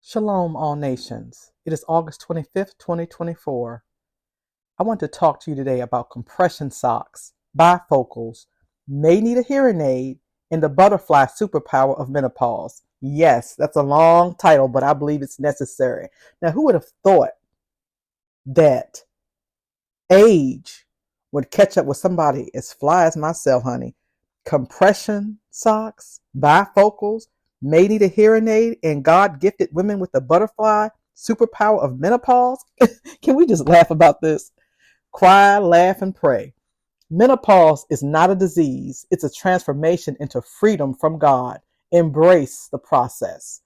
Shalom, all nations. It is August 25th, 2024. I want to talk to you today about compression socks, bifocals, may need a hearing aid, and the butterfly superpower of menopause. Yes, that's a long title, but I believe it's necessary. Now, who would have thought that age would catch up with somebody as fly as myself, honey? Compression socks, bifocals, may need a hearing aid, and God gifted women with the butterfly superpower of menopause. Can we just laugh about this? Cry, laugh, and pray. Menopause is not a disease. It's a transformation into freedom from God. Embrace the process.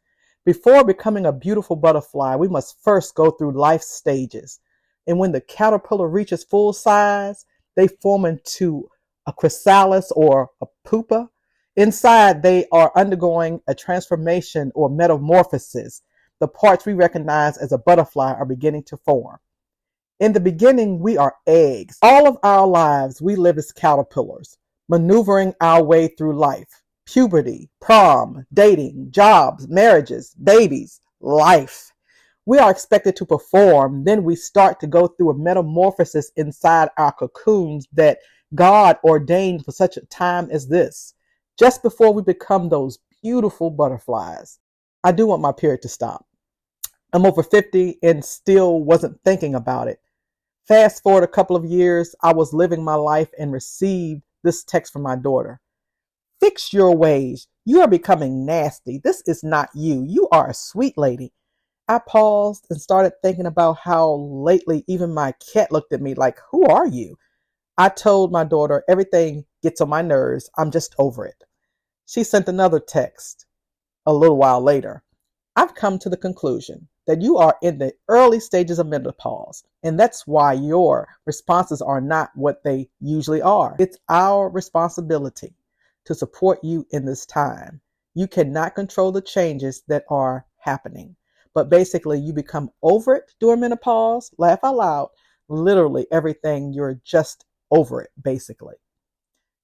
Before becoming a beautiful butterfly, we must first go through life stages. And when the caterpillar reaches full size, they form into a chrysalis or a pupa. Inside, they are undergoing a transformation or metamorphosis. The parts we recognize as a butterfly are beginning to form. In the beginning, we are eggs. All of our lives, we live as caterpillars, maneuvering our way through life. Puberty, prom, dating, jobs, marriages, babies, life. We are expected to perform. Then we start to go through a metamorphosis inside our cocoons that God ordained for such a time as this, just before we become those beautiful butterflies. I do want my period to stop. I'm over 50 and still wasn't thinking about it. Fast forward a couple of years, I was living my life and received this text from my daughter. Fix your ways. You are becoming nasty. This is not you. You are a sweet lady. I paused and started thinking about how lately even my cat looked at me like, who are you? I told my daughter, everything gets on my nerves. I'm just over it. She sent another text a little while later. I've come to the conclusion that you are in the early stages of menopause, and that's why your responses are not what they usually are. It's our responsibility to support you in this time. You cannot control the changes that are happening, but basically you become over it during menopause. Laugh out loud. Literally everything, you're just over it, basically.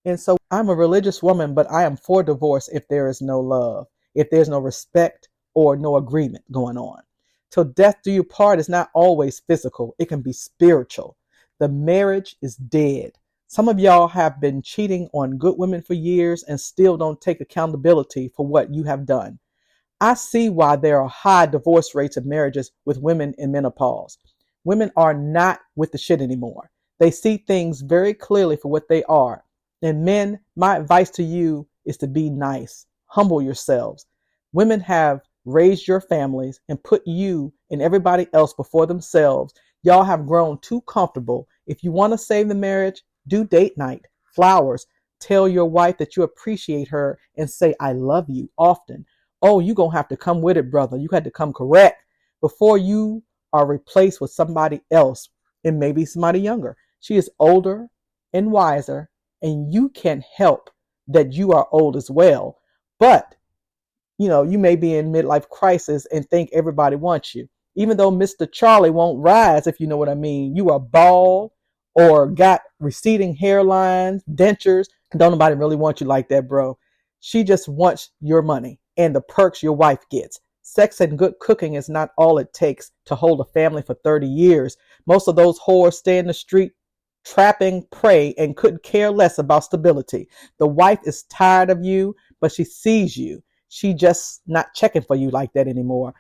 And so I'm a religious woman, but I am for divorce if there is no love, if there's no respect or no agreement going on. Till death do you part is not always physical. It can be spiritual. The marriage is dead. Some of y'all have been cheating on good women for years and still don't take accountability for what you have done. I see why there are high divorce rates of marriages with women in menopause. Women are not with the shit anymore. They see things very clearly for what they are. And men, my advice to you is to be nice. Humble yourselves. Women have raised your families and put you and everybody else before themselves. Y'all have grown too comfortable. If you want to save the marriage, do date night, flowers. Tell your wife that you appreciate her and say, I love you often. Oh, you're going to have to come with it, brother. You had to come correct before you are replaced with somebody else and maybe somebody younger. She is older and wiser, and you can help that you are old as well. But you may be in midlife crisis and think everybody wants you. Even though Mr. Charlie won't rise, if you know what I mean. You are bald or got receding hairlines, dentures. Don't nobody really want you like that, bro. She just wants your money and the perks your wife gets. Sex and good cooking is not all it takes to hold a family for 30 years. Most of those whores stay in the street trapping prey and couldn't care less about stability. The wife is tired of you, but she sees you. She just not checking for you like that anymore.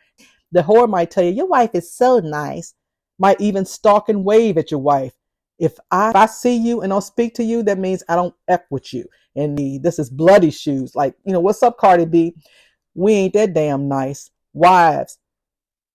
The whore might tell you, your wife is so nice. Might even stalk and wave at your wife. If I see you and don't speak to you, that means I don't F with you. And this is bloody shoes. Like, what's up, Cardi B? We ain't that damn nice. Wives,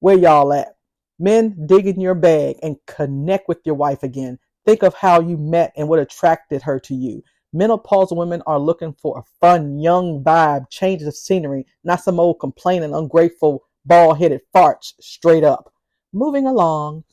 where y'all at? Men, dig in your bag and connect with your wife again. Think of how you met and what attracted her to you. Menopausal women are looking for a fun, young vibe, changes of scenery, not some old complaining, ungrateful, bald-headed farts straight up. Moving along,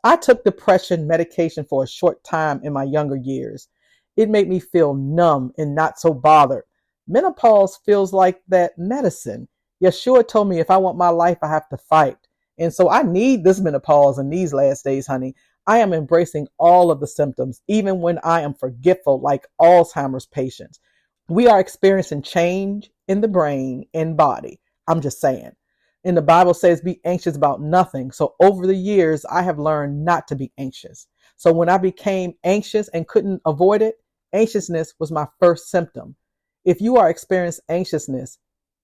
I took depression medication for a short time in my younger years. It made me feel numb and not so bothered. Menopause feels like that medicine. Yeshua told me if I want my life, I have to fight. And so I need this menopause in these last days, honey. I am embracing all of the symptoms, even when I am forgetful like Alzheimer's patients. We are experiencing change in the brain and body. I'm just saying. And the Bible says, be anxious about nothing. So over the years, I have learned not to be anxious. So when I became anxious and couldn't avoid it, anxiousness was my first symptom. If you are experiencing anxiousness,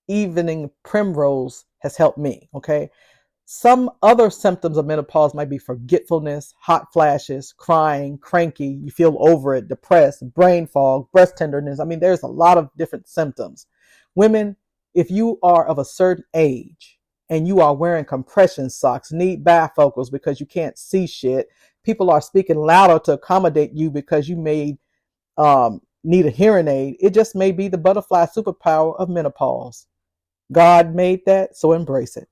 evening primrose has helped me. Okay. Some other symptoms of menopause might be forgetfulness, hot flashes, crying, cranky, you feel over it, depressed, brain fog, breast tenderness. I mean, there's a lot of different symptoms. Women, if you are of a certain age and you are wearing compression socks, need bifocals because you can't see shit, people are speaking louder to accommodate you because you may need a hearing aid. It just may be the butterfly superpower of menopause. God made that, so embrace it.